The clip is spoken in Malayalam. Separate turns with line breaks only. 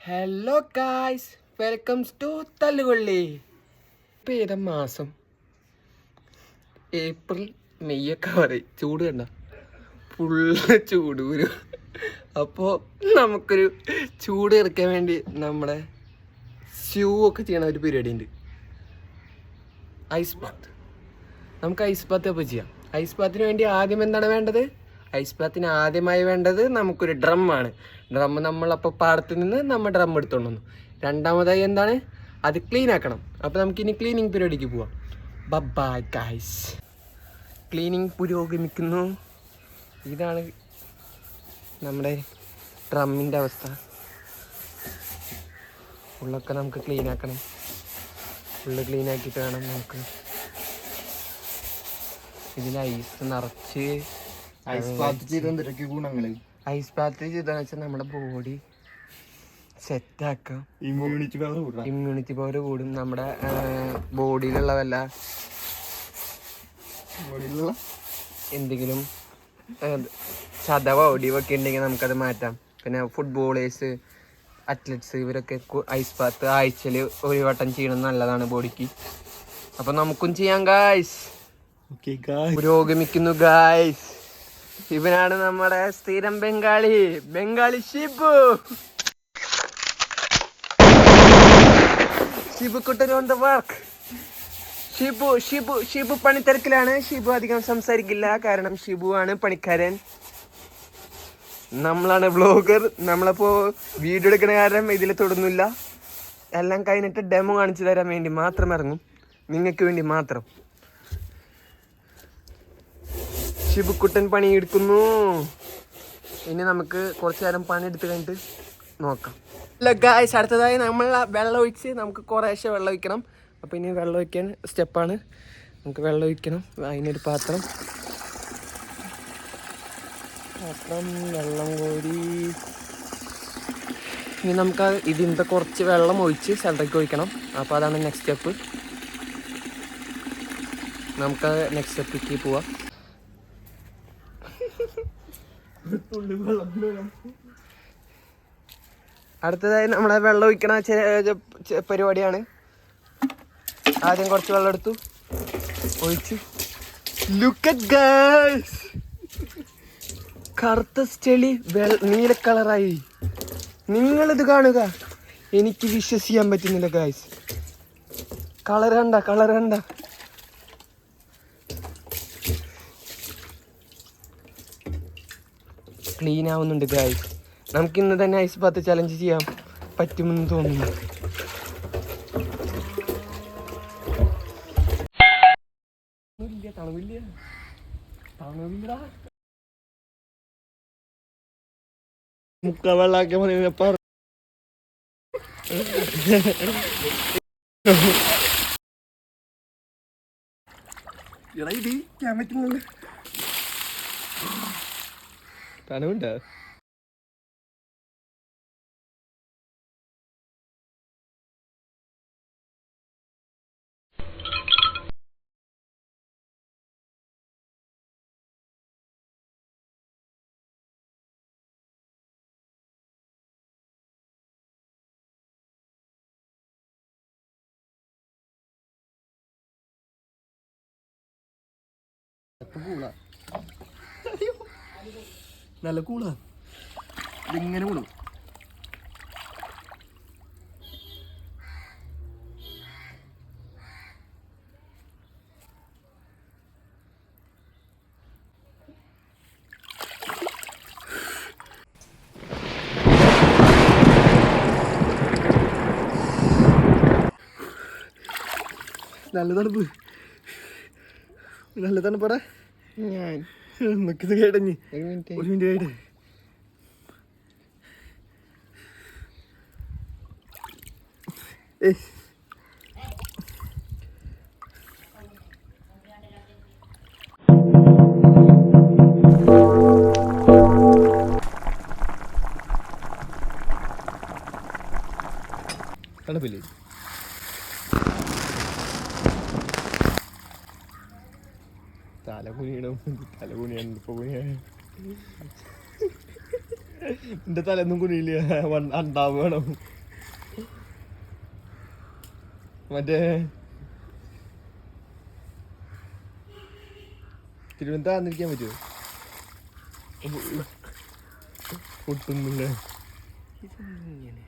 Hello guys, welcomes to Thallukolli. ഇപ്പം ഏതാ മാസം? ഏപ്രിൽ മെയ് ഒക്കെ പറയും. ചൂട് കണ്ട ഫുള്ള് ചൂട് വരും. അപ്പോൾ നമുക്കൊരു ചൂട് ഇറക്കാൻ വേണ്ടി നമ്മുടെ സ്റ്റ്യൂ ഒക്കെ ചെയ്യണ ഒരു പരിപാടി ഉണ്ട്. Ice bath. നമുക്ക് ഐസ് ബാത്ത് അപ്പോൾ ചെയ്യാം. ഐസ് ബാത്തിന് വേണ്ടി ആദ്യം എന്താണ് വേണ്ടത്? ഐസ് ബാത്തിന് ആദ്യമായി വേണ്ടത് നമുക്കൊരു ഡ്രമ്മാണ്. നമ്മളപ്പോൾ പാടത്ത് നിന്ന് നമ്മൾ ഡ്രം എടുത്തോണ്ട് വന്നു. രണ്ടാമതായി എന്താണ്? അത് ക്ലീൻ ആക്കണം. അപ്പോൾ നമുക്കിനി ക്ലീനിങ് പരിപാടിക്ക് പോവാം. Bye guys. ക്ലീനിങ് പുരോഗമിക്കുന്നു. ഇതാണ് നമ്മുടെ ഡ്രമ്മിൻ്റെ അവസ്ഥ. ഉള്ളൊക്കെ നമുക്ക് ക്ലീൻ ആക്കണം. ഫുള്ള് ക്ലീൻ ആക്കിയിട്ട് വേണം നമുക്ക് ഇതിൽ ഐസ് നിറച്ച്. ഐസ് ബാത്ത് ചെയ്തെന്ന് വെച്ചാൽ നമ്മുടെ ബോഡി സെറ്റാക്കാം. ഇമ്മ്യൂണിറ്റി പവർ കൂടും. നമ്മുടെ ബോഡിയിലുള്ള വല്ല എന്തെങ്കിലും ചതവോ ഒടിവൊക്കെ ഉണ്ടെങ്കിൽ നമുക്കത് മാറ്റാം. പിന്നെ ഫുട്ബോളേഴ്സ്, അത്ലറ്റ്സ് ഇവരൊക്കെ ഐസ് ബാത്ത് ആഴ്ചയിൽ ഒരു വട്ടം ചെയ്യണം, നല്ലതാണ് ബോഡിക്ക്. അപ്പം നമുക്കും ചെയ്യാം ഗായ്സ്. പുരോഗമിക്കുന്നു ഗായ്സ്. ഇവനാണ് നമ്മുടെ സ്ഥിരം Bengali Shibu. Shibukuttan on the work. Shibu പണിത്തിരക്കിലാണ്. ഷിബു അധികം സംസാരിക്കില്ല, കാരണം ഷിബു ആണ് പണിക്കാരൻ. നമ്മളാണ് വ്ളോഗർ. നമ്മളപ്പോ വീഡിയോ എടുക്കുന്ന കാരണം ഇതിൽ തൊടുന്നില്ല. എല്ലാം കഴിഞ്ഞിട്ട് ഡെമോ കാണിച്ചു തരാൻ വേണ്ടി മാത്രം ഇറങ്ങും, നിങ്ങൾക്ക് വേണ്ടി മാത്രം. ഷിബുക്കുട്ടൻ പണിയെടുക്കുന്നു. ഇനി നമുക്ക് കുറച്ചു നേരം പണിയെടുത്ത് കഴിഞ്ഞിട്ട് നോക്കാം. ഗായ്സ്, അടുത്തതായി നമ്മൾ വെള്ളം ഒഴിച്ച് നമുക്ക് കുറേശ്ശെ വെള്ളം ഒഴിക്കണം. അപ്പോൾ ഇനി വെള്ളം ഒഴിക്കാൻ സ്റ്റെപ്പാണ്. നമുക്ക് വെള്ളം ഒഴിക്കണം. അതിനൊരു പാത്രം വെള്ളം കോരി ഇനി നമുക്ക് ഇതിൻ്റെ കുറച്ച് വെള്ളം ഒഴിച്ച് സെൻറ്ററിലേക്ക് ഒഴിക്കണം. അപ്പോൾ അതാണ് നെക്സ്റ്റ് സ്റ്റെപ്പ്. നമുക്ക് നെക്സ്റ്റ് സ്റ്റെപ്പിലേക്ക് പോവാം. അടുത്തതായി നമ്മളെ വെള്ളം ഒഴിക്കണ പരിപാടിയാണ്. ആദ്യം കുറച്ച് വെള്ളം എടുത്തു, ഒഴിച്ചു. ലുക്ക് അറ്റ് ഗൈസ്, കറുത്ത ചെളി നീല കളറായി. നിങ്ങളിത് കാണുക, എനിക്ക് വിശ്വസിക്കാൻ പറ്റുന്നില്ല ഗൈസ്. കളർ കണ്ട. ക്ലീൻ ആവുന്നുണ്ട് ഗായ്സ്. നമുക്ക് ഇന്ന് തന്നെ ഐസ് ബാത്ത് ചലഞ്ച് ചെയ്യാൻ പറ്റുമെന്ന് തോന്നുന്നു. തണുവില്ല. മുക്ക വെള്ളാക്കിയ മതി. തണുണ്ടോ? നല്ല കൂളാ. ഇതിങ്ങനെ കൂളും. നല്ല തണുപ്പ്. നല്ല തണുപ്പടാ. ഞാൻ നിൽക്കുന്നത് കേട്ടഞ്ഞ് ഒരു മിനിറ്റ് കേട്ട്. തണുപ്പില്ലേ? തലകുനിയാണ് ഇപ്പൊ എന്റെ തലൊന്നും കുനിയില്ല, അണ്ടാവ് വേണം.
മറ്റേ തിരുവനന്തപുരം പറ്റുമോ? ഒട്ടുന്നില്ലേ
ഇതെങ്ങനെ